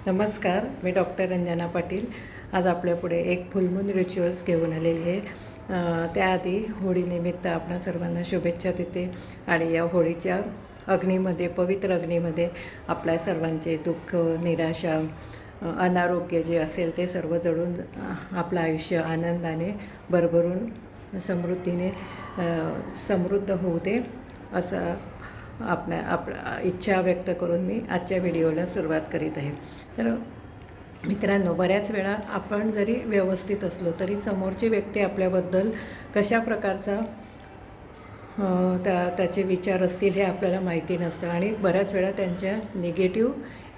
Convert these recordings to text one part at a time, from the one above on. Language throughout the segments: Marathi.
नमस्कार, मी डॉक्टर रंजना पाटील. आज आपल्यापुढे एक फुलमून रिच्युअल्स घेऊन आलेली आहे. त्याआधी होळीनिमित्त आपणा सर्वांना शुभेच्छा देते आणि या होळीच्या अग्नीमध्ये, पवित्र अग्नीमध्ये आपल्या सर्वांचे दुःख, निराशा, अनारोग्य जे असेल ते सर्व जळून आपलं आयुष्य आनंदाने भरभरून समृद्धीने समृद्ध होऊ दे असं आपल्या इच्छा व्यक्त करून मी आजच्या व्हिडिओला सुरुवात करीत आहे. तर मित्रांनो, बऱ्याच वेळा आपण जरी व्यवस्थित असलो तरी समोरची व्यक्ती आपल्याबद्दल कशा प्रकारचा त्याचे विचार असतील हे आपल्याला माहिती नसतं आणि बऱ्याच वेळा त्यांच्या निगेटिव्ह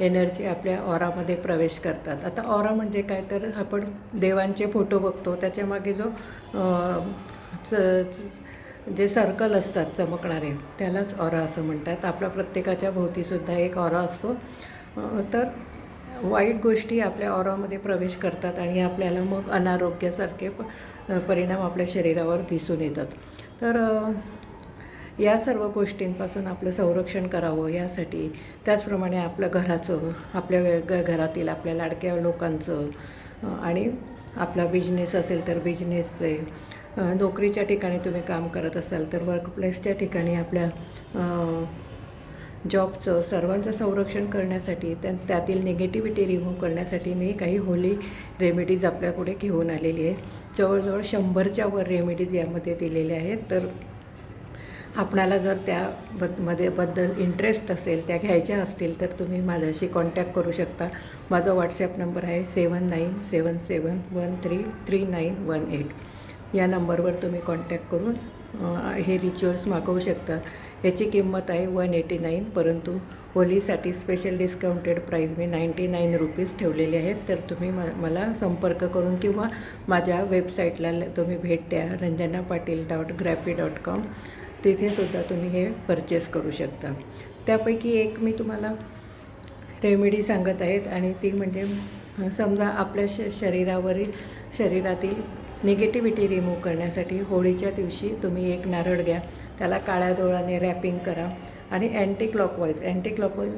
एनर्जी आपल्या ऑरामध्ये प्रवेश करतात. आता ऑरा म्हणजे काय, तर आपण देवांचे फोटो बघतो, त्याच्यामागे जो जे सर्कल असतात चमकणारे त्यालाच ऑरा असं म्हणतात. आपल्या प्रत्येकाच्या भोवतीसुद्धा एक ऑरा असतो. तर वाईट गोष्टी आपल्या ऑरामध्ये प्रवेश करतात आणि आपल्याला मग अनारोग्यासारखे परिणाम आपल्या शरीरावर दिसून येतात. तर या सर्व गोष्टींपासून आपलं संरक्षण करावं यासाठी, त्याचप्रमाणे आपलं घराचं, आपल्या घरातील आपल्या लाडक्या लोकांचं आणि आपला बिझनेस असेल तर बिझनेसचे, नोकरीच्या ठिकाणी तुम्ही काम करत असाल तर वर्कप्लेसच्या ठिकाणी आपल्या जॉबचं सर्वांचं संरक्षण करण्यासाठी, त्यातील निगेटिव्हिटी रिमूव्ह करण्यासाठी मी काही होली रेमेडीज आपल्यापुढे घेऊन आलेली आहे. जवळजवळ 100च्या वर रेमेडीज यामध्ये दिलेल्या आहेत. तर आपणाला जर बद्दल इंटरेस्ट असेल, त्या घ्यायच्या असतील तर तुम्ही माझ्याशी कॉन्टॅक्ट करू शकता. माझा व्हॉट्सॲप नंबर आहे 7977133918. या नंबरवर तुम्ही कॉन्टॅक्ट करून हे रिच्युअल्स मागवू शकता. याची किंमत आहे 189, परंतु होलीसाठी स्पेशल डिस्काउंटेड प्राईज मी 99 रुपीज ठेवलेले आहेत. तर तुम्ही मला संपर्क करून किंवा माझ्या वेबसाईटला तुम्ही भेट द्या, ranjanapatil.graphy.com. तिथेसुद्धा तुम्ही हे परचेस करू शकता. त्यापैकी एक मी तुम्हाला रेमेडी सांगत आहेत आणि ती म्हणजे, समजा आपल्या शरीरातील निगेटिव्हिटी रिमूव्ह करण्यासाठी होळीच्या दिवशी तुम्ही एक नारळ घ्या, त्याला काळ्या दोळाने रॅपिंग करा आणि अँटी क्लॉकवाईज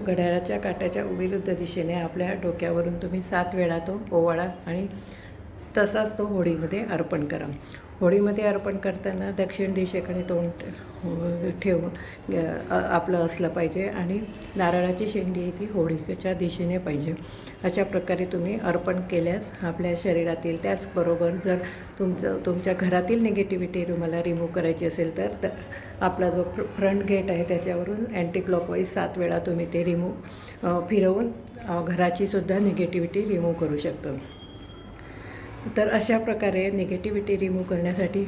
घड्याळाच्या काट्याच्या विरुद्ध दिशेने आपल्या डोक्यावरून तुम्ही 7 वेळा तो ओवाळा आणि तसाच तो होळीमध्ये अर्पण करा. होळीमध्ये अर्पण करताना दक्षिण दिशेकडे तोंड ठेवून आपलं असलं पाहिजे आणि नारळाची शेंडी ही ती होळीच्या दिशेने पाहिजे. अशा प्रकारे तुम्ही अर्पण केल्यास आपल्या शरीरातील, त्याचबरोबर जर तुमच्या घरातील निगेटिव्हिटी तुम्हाला रिमूव्ह करायची असेल तर आपला जो फ्रंट गेट आहे त्याच्यावरून अँटी क्लॉकवाईज 7 वेळा तुम्ही ते फिरवून घराचीसुद्धा निगेटिव्हिटी रिमूव्ह करू शकता. तर अशा प्रकारे निगेटिव्हिटी रिमूव्ह करण्यासाठी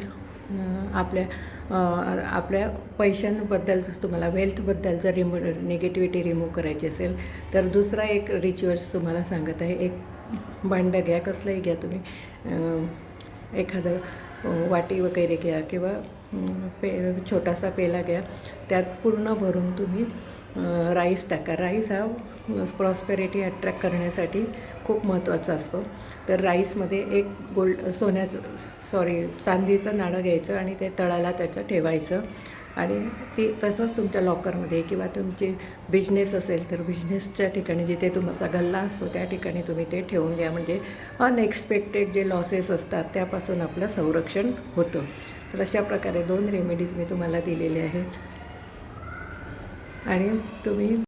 आपल्या पैशांबद्दल, तुम्हाला वेल्थबद्दल जर निगेटिव्हिटी रिमूव्ह करायची असेल तर दुसरा एक रिच्युअल्स तुम्हाला सांगत आहे. एक भांडं घ्या, कसलंही घ्या तुम्ही, एखादं वाटी वगैरे घ्या किंवा छोटासा पेला घ्या, त्यात पूर्ण भरून तुम्ही राईस टाका. राईस हा प्रॉस्पेरिटी अट्रॅक्ट करण्यासाठी खूप महत्त्वाचा असतो. तर राईसमध्ये एक चांदीचं नाणं घ्यायचं आणि ते तळाला त्याचं ठेवायचं आणि तसंच तुमच्या लॉकरमध्ये किंवा तुमचे बिझनेस असेल तर बिझनेसच्या ठिकाणी जिथे तुमचा गल्ला असतो त्या ठिकाणी तुम्ही ते ठेवून द्या. म्हणजे अनएक्सपेक्टेड जे लॉसेस असतात त्यापासून आपलं संरक्षण होतं. तर अशा प्रकारे 2 रेमेडीज मी तुम्हाला दिलेले आहेत आणि तुम्ही